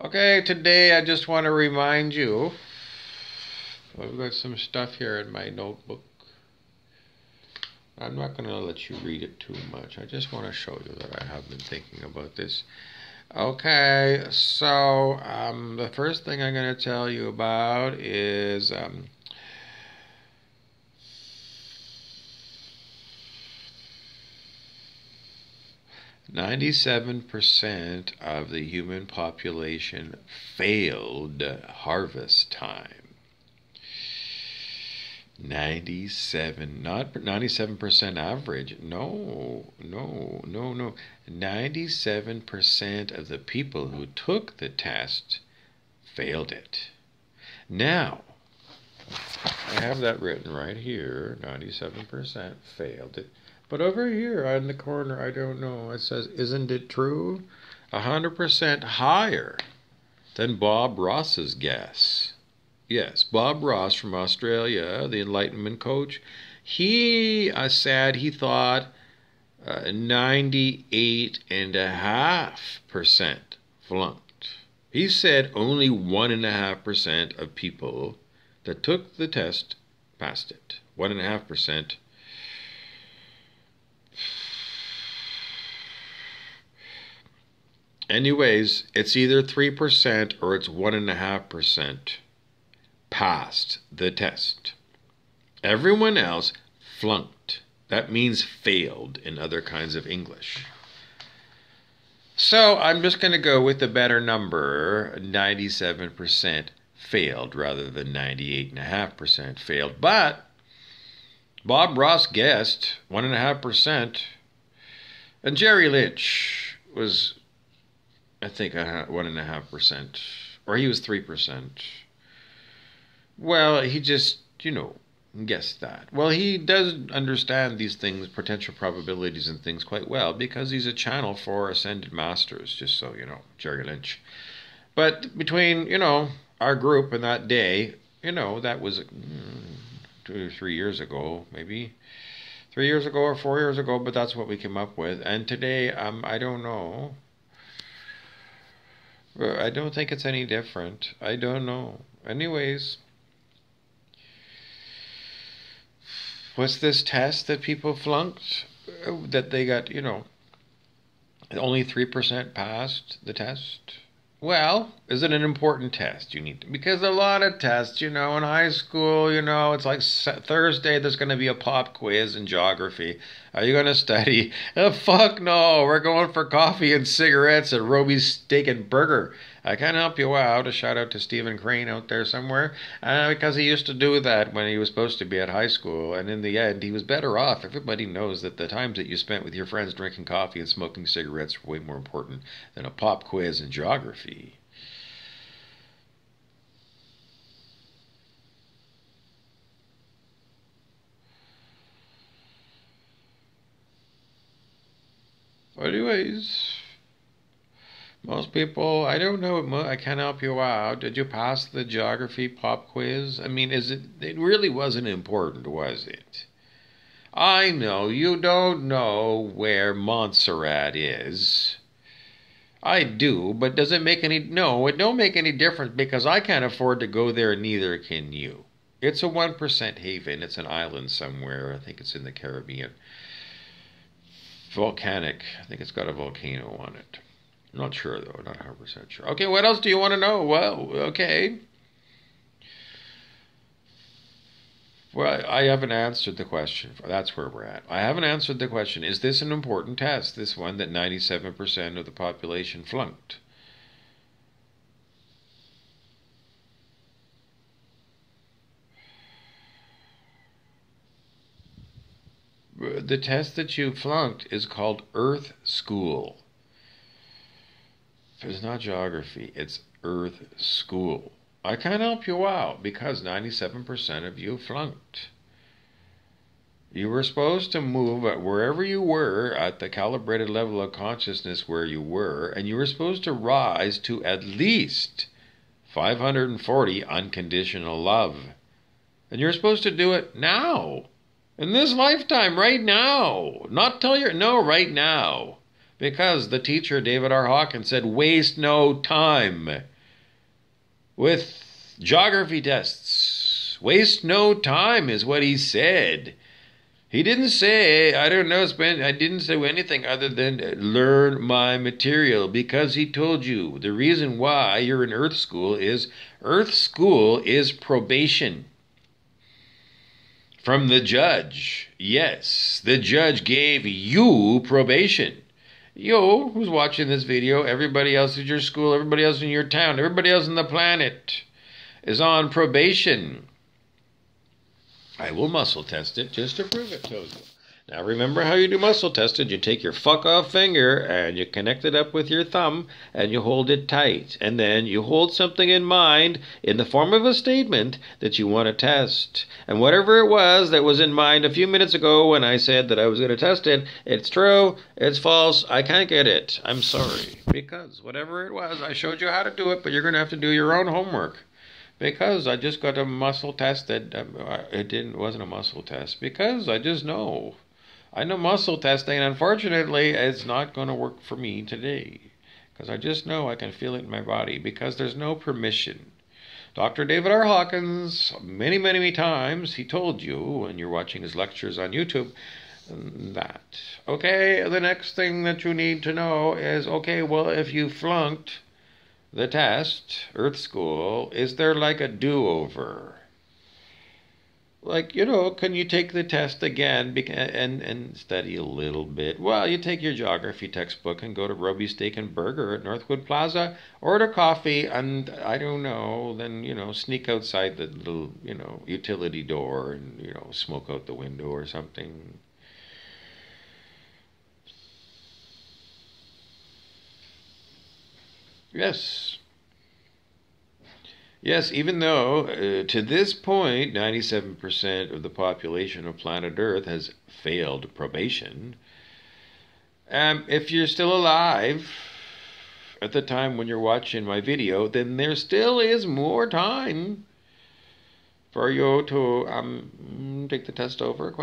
Okay, today I just want to remind you, I've got some stuff here in my notebook. I'm not going to let you read it too much. I just want to show you that I have been thinking about this. Okay, so the first thing I'm going to tell you about is 97% of the human population failed harvest time. not 97% average. No. 97% of the people who took the test failed it. Now, I have that written right here. 97% failed it. But over here in the corner, I don't know, it says, isn't it true? 100% higher than Bob Ross's guess. Yes, Bob Ross from Australia, the Enlightenment coach, he said he thought 98.5% flunked. He said only 1.5% of people that took the test passed it. 1.5%. Anyways, it's either 3% or it's 1.5% passed the test. Everyone else flunked. That means failed in other kinds of English. So I'm just going to go with the better number. 97% failed rather than 98.5% failed. But Bob Ross guessed 1.5%. And Jerry Lynch was, I think, 1.5%. Or he was 3%. Well, he just, guessed that. Well, he does understand these things, potential probabilities and things quite well, because he's a channel for Ascended Masters, just so you know, Jerry Lynch. But between, our group and that day, that was 2 or 3 years ago, maybe. 3 years ago or 4 years ago, but that's what we came up with. And today, I don't know. I don't think it's any different. I don't know. Anyways, what's this test that people flunked? That they got, only 3% passed the test? Well, is it an important test? Because a lot of tests, in high school, it's like Thursday there's going to be a pop quiz in geography. Are you going to study? Fuck no, we're going for coffee and cigarettes at Roby's Steak and Burger. I can't help you out. A shout out to Stephen Crane out there somewhere, because he used to do that when he was supposed to be at high school, and in the end he was better off. Everybody knows that the times that you spent with your friends drinking coffee and smoking cigarettes are way more important than a pop quiz in geography. Anyways, most people, I don't know, I can't help you out. Did you pass the geography pop quiz? I mean, it really wasn't important, was it? I know you don't know where Montserrat is. I do, but does it make any, no, it don't make any difference because I can't afford to go there, neither can you. It's a 1% haven. It's an island somewhere. I think it's in the Caribbean. Volcanic. I think it's got a volcano on it. I'm not sure, though. Not 100% sure. Okay, what else do you want to know? Well, okay. Well, I haven't answered the question. That's where we're at. I haven't answered the question. Is this an important test? This one that 97% of the population flunked. The test that you flunked is called Earth School. It's not geography, it's Earth School. I can't help you out because 97% of you flunked. You were supposed to move at wherever you were at the calibrated level of consciousness where you were, and you were supposed to rise to at least 540 unconditional love. And you're supposed to do it now. In this lifetime, right now. Not till you're, no, right now. Because the teacher, David R. Hawkins, said, waste no time. with geography tests. Waste no time is what he said. He didn't say, I didn't say anything other than learn my material, because he told you the reason why you're in Earth School is probation. From the judge. Yes, the judge gave you probation. Yo, who's watching this video, everybody else at your school, everybody else in your town, everybody else on the planet is on probation. I will muscle test it just to prove it to you. Now remember how you do muscle tested. You take your fuck off finger and you connect it up with your thumb and you hold it tight. And then you hold something in mind in the form of a statement that you want to test. And whatever it was that was in mind a few minutes ago when I said that I was going to test it, it's true, it's false, I can't get it. I'm sorry. Because whatever it was, I showed you how to do it, but you're going to have to do your own homework. Because I just got a muscle test that wasn't a muscle test. Because I just know. I know muscle testing, and unfortunately, it's not going to work for me today. Because I just know I can feel it in my body. Because there's no permission. Dr. David R. Hawkins, many, many times, he told you, when you're watching his lectures on YouTube, that. Okay, the next thing that you need to know is, okay, well, if you flunked the test, Earth School, is there like a do-over? Like, can you take the test again and study a little bit? Well, you take your geography textbook and go to Roby Steak and Burger at Northwood Plaza, order coffee, and I don't know, then, sneak outside the little, utility door and, smoke out the window or something. Yes. Yes, even though to this point 97% of the population of planet Earth has failed probation, if you're still alive at the time when you're watching my video, then there still is more time for you to take the test over, ?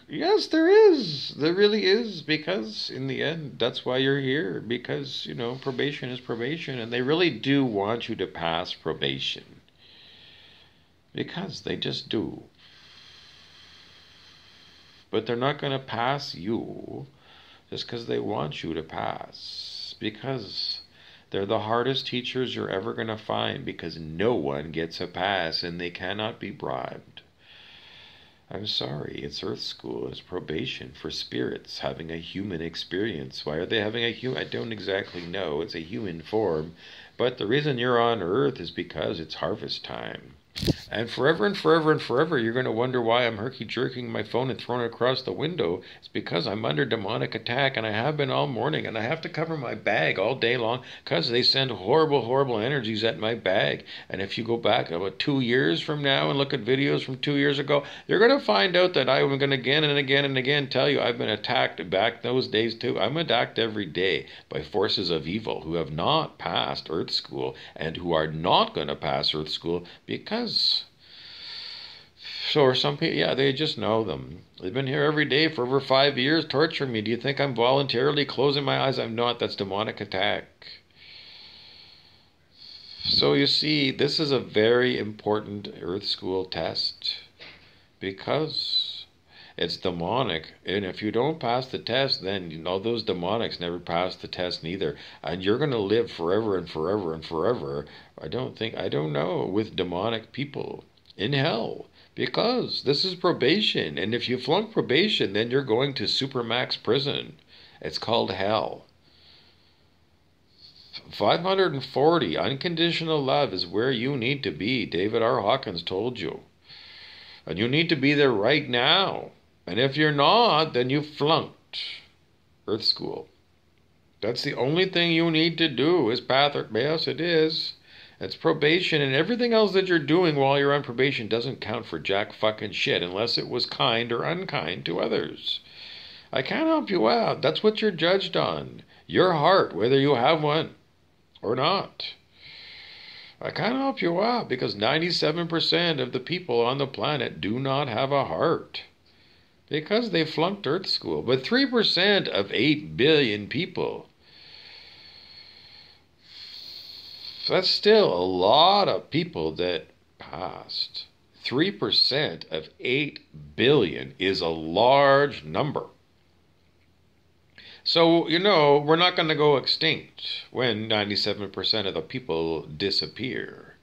Yes, there is. There really is, because in the end, that's why you're here. Because, probation is probation, and they really do want you to pass probation. Because they just do. But they're not going to pass you just because they want you to pass. Because they're the hardest teachers you're ever going to find, because no one gets a pass and they cannot be bribed. I'm sorry, it's Earth School. It's probation for spirits having a human experience. Why are they having a human? I don't exactly know. It's a human form. But the reason you're on Earth is because it's harvest time. And forever and forever and forever, you're going to wonder why I'm herky-jerking my phone and throwing it across the window. It's because I'm under demonic attack, and I have been all morning, and I have to cover my bag all day long because they send horrible, horrible energies at my bag. And if you go back about 2 years from now and look at videos from 2 years ago, you're going to find out that I'm going to again and again and again tell you I've been attacked back those days too. I'm attacked every day by forces of evil who have not passed Earth School and who are not going to pass Earth School because... So some people, yeah, they just know them. They've been here every day for over 5 years torturing me. Do you think I'm voluntarily closing my eyes? I'm not. That's demonic attack. So you see, this is a very important Earth School test because it's demonic. And if you don't pass the test, then those demonics never pass the test neither. And you're going to live forever and forever and forever. I don't know, with demonic people in hell. Because this is probation, and if you flunk probation, then you're going to Supermax prison. It's called hell. 540, unconditional love is where you need to be. David R. Hawkins told you. And you need to be there right now. And if you're not, then you flunked Earth School. That's the only thing you need to do is pass. Yes, it is. It's probation, and everything else that you're doing while you're on probation doesn't count for jack fucking shit unless it was kind or unkind to others. I can't help you out. That's what you're judged on. Your heart, whether you have one or not. I can't help you out because 97% of the people on the planet do not have a heart because they flunked Earth School. But 3% of 8 billion people That's still a lot of people that passed. 3% of 8 billion is a large number. So, we're not going to go extinct when 97% of the people disappear.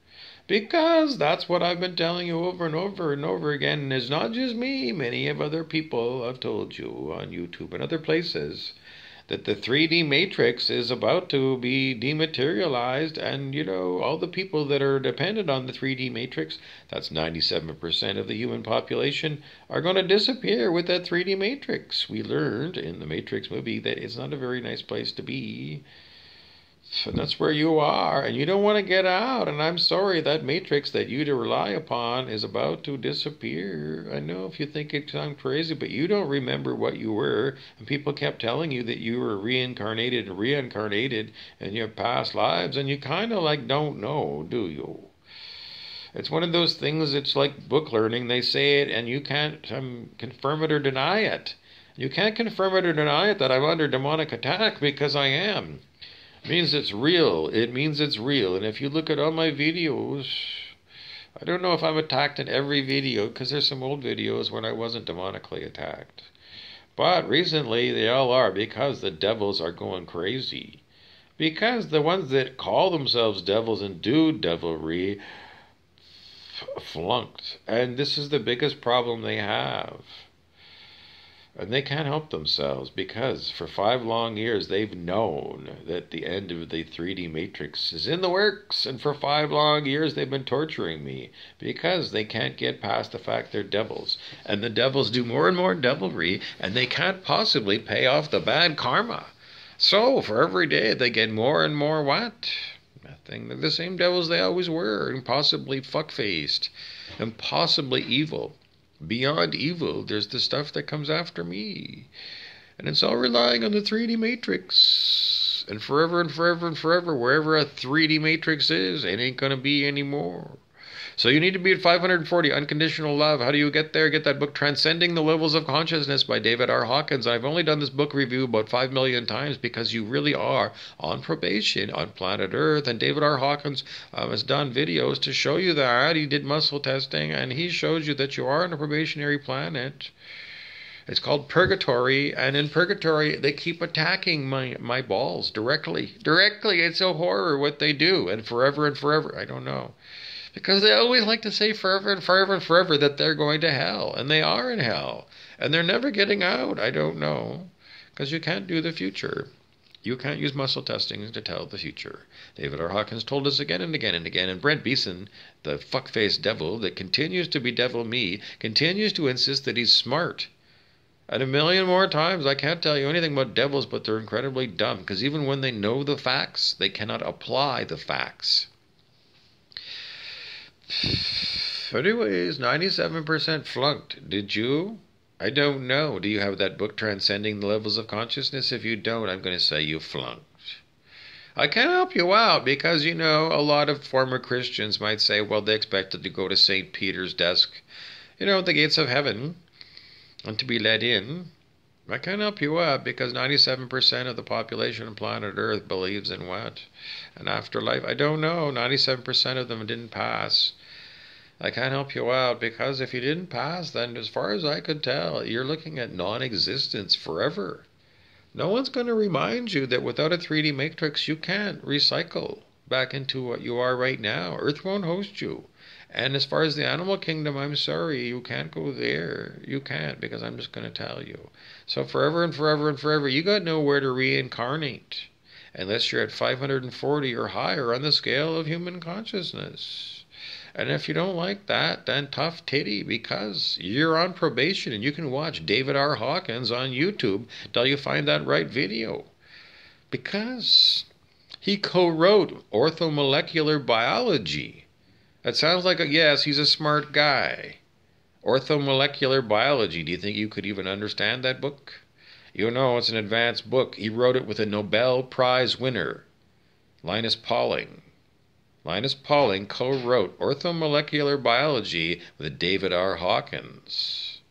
Because that's what I've been telling you over and over and over again. And it's not just me. Many of other people have told you on YouTube and other places that the 3D matrix is about to be dematerialized, and all the people that are dependent on the 3D matrix, that's 97% of the human population, are going to disappear with that 3D matrix. We learned in the Matrix movie that it's not a very nice place to be. And that's where you are, and you don't want to get out. And I'm sorry, that matrix that you to rely upon is about to disappear. I know if you think it sounds crazy, but you don't remember what you were. And people kept telling you that you were reincarnated in your past lives, and you kind of don't know, do you? It's one of those things, it's like book learning. They say it, and you can't confirm it or deny it. You can't confirm it or deny it that I'm under demonic attack, because I am. It means it's real. It means it's real. And if you look at all my videos, I don't know if I'm attacked in every video, because there's some old videos when I wasn't demonically attacked. But recently they all are, because the devils are going crazy. Because the ones that call themselves devils and do devilry flunked. And this is the biggest problem they have. And they can't help themselves, because for 5 long years they've known that the end of the 3D matrix is in the works. And for 5 long years they've been torturing me, because they can't get past the fact they're devils. And the devils do more and more devilry, and they can't possibly pay off the bad karma. So for every day they get more and more what? Nothing. They're the same devils they always were, impossibly fuck-faced, impossibly evil. Beyond evil, there's the stuff that comes after me. And it's all relying on the 3D matrix. And forever and forever and forever, wherever a 3D matrix is, it ain't going to be anymore. So you need to be at 540, Unconditional Love. How do you get there? Get that book, Transcending the Levels of Consciousness by David R. Hawkins. I've only done this book review about 5 million times, because you really are on probation on planet Earth. And David R. Hawkins has done videos to show you that. He did muscle testing, and he shows you that you are on a probationary planet. It's called Purgatory, and in Purgatory, they keep attacking my balls directly. Directly, it's a horror what they do, and forever, I don't know. Because they always like to say forever and forever and forever that they're going to hell. And they are in hell. And they're never getting out. I don't know. Because you can't do the future. You can't use muscle testing to tell the future. David R. Hawkins told us again and again and again. And Brent Beeson, the fuck-faced devil that continues to be devil me, continues to insist that he's smart. And 1,000,000 more times, I can't tell you anything about devils, but they're incredibly dumb. Because even when they know the facts, they cannot apply the facts. Anyways, 97% flunked. Did you? I don't know. Do you have that book, Transcending the Levels of Consciousness? If you don't, I'm going to say you flunked. I can't help you out, because, a lot of former Christians might say, well, they expected to go to St. Peter's desk, the gates of heaven, and to be let in. I can't help you out, because 97% of the population on planet Earth believes in what? An afterlife? I don't know. 97% of them didn't pass. I can't help you out, because if you didn't pass, then as far as I could tell, you're looking at non-existence forever. No one's going to remind you that without a 3D matrix, you can't recycle back into what you are right now. Earth won't host you. And as far as the animal kingdom, I'm sorry, you can't go there. You can't, because I'm just going to tell you. So forever and forever and forever, you got nowhere to reincarnate, unless you're at 540 or higher on the scale of human consciousness. And if you don't like that, then tough titty, because you're on probation, and you can watch David R. Hawkins on YouTube till you find that right video. Because he co-wrote Orthomolecular Biology. That sounds like yes, he's a smart guy. Orthomolecular Biology. Do you think you could even understand that book? It's an advanced book. He wrote it with a Nobel Prize winner, Linus Pauling. Linus Pauling co-wrote Orthomolecular Biology with David R. Hawkins.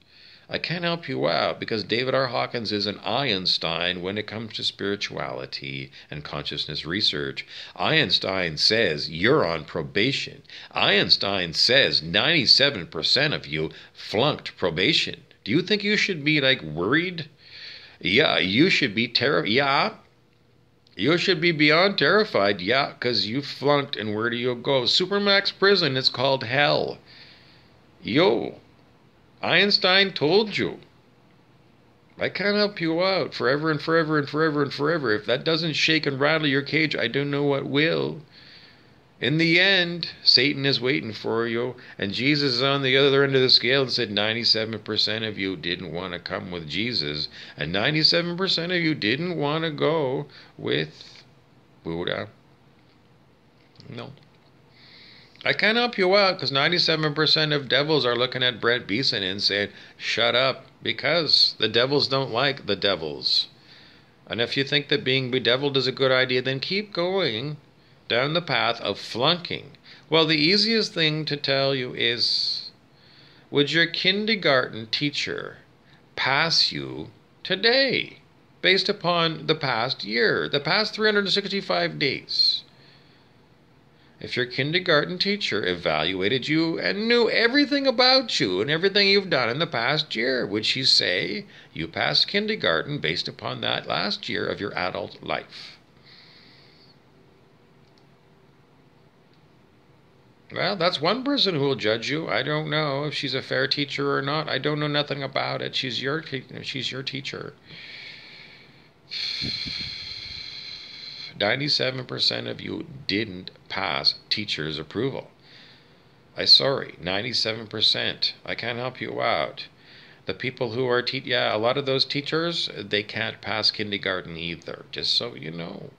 I can't help you out because David R. Hawkins is an Einstein when it comes to spirituality and consciousness research. Einstein says you're on probation. Einstein says 97% of you flunked probation. Do you think you should be like worried? Yeah, you should be terrified. Yeah, you should be beyond terrified. Yeah, because you flunked, and where do you go? Supermax prison is called hell. Yo, Einstein told you. I can't help you out forever and forever and forever and forever. If that doesn't shake and rattle your cage, I don't know what will. In the end, Satan is waiting for you, and Jesus is on the other end of the scale and said 97% of you didn't want to come with Jesus, and 97% of you didn't want to go with Buddha. No. I can't help you out because 97% of devils are looking at Brett Beeson and saying, shut up, because the devils don't like the devils. And if you think that being bedeviled is a good idea, then keep going down the path of flunking. Well, the easiest thing to tell you is, would your kindergarten teacher pass you today based upon the past year, the past 365 days? If your kindergarten teacher evaluated you and knew everything about you and everything you've done in the past year, would she say you passed kindergarten based upon that last year of your adult life? Well, that's one person who will judge you. I don't know if she's a fair teacher or not. I don't know nothing about it. She's your teacher. 97% of you didn't pass teacher's approval. I'm sorry, 97%. I can't help you out. The people who are a lot of those teachers, they can't pass kindergarten either, just so you know.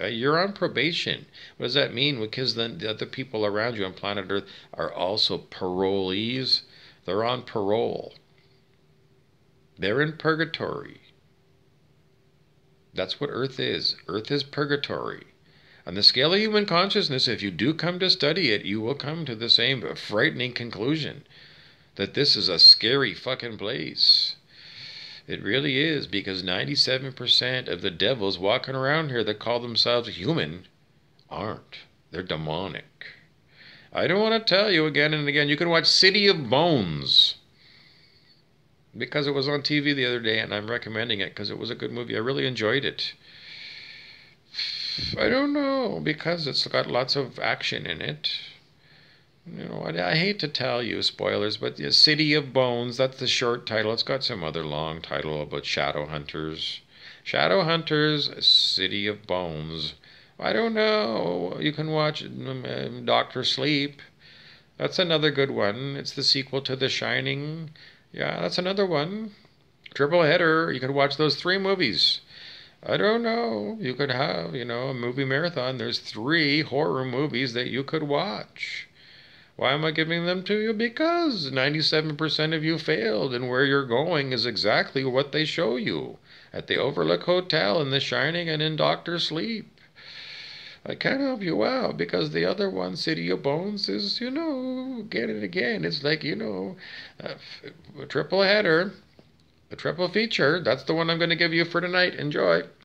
You're on probation. What does that mean? Because then the other people around you on planet Earth are also parolees. They're on parole. They're in purgatory. That's what Earth is. Earth is purgatory. On the scale of human consciousness, if you do come to study it, you will come to the same frightening conclusion that this is a scary fucking place. It really is, because 97% of the devils walking around here that call themselves human aren't. They're demonic. I don't want to tell you again and again. You can watch City of Bones because it was on TV the other day, and I'm recommending it because it was a good movie. I really enjoyed it. I don't know, because it's got lots of action in it. You know, I hate to tell you spoilers, but the City of Bones, that's the short title. It's got some other long title about shadow hunters. Shadow Hunters, City of Bones. I don't know. You can watch Doctor Sleep. That's another good one. It's the sequel to The Shining. Yeah, that's another one. Triple header. You could watch those 3 movies. I don't know. You could have, a movie marathon. There's 3 horror movies that you could watch. Why am I giving them to you? Because 97% of you failed, and where you're going is exactly what they show you at the Overlook Hotel, in The Shining, and in Doctor Sleep. I can't help you out because the other one, City of Bones, is, again and again. It's like, a triple header, a triple feature. That's the one I'm going to give you for tonight. Enjoy.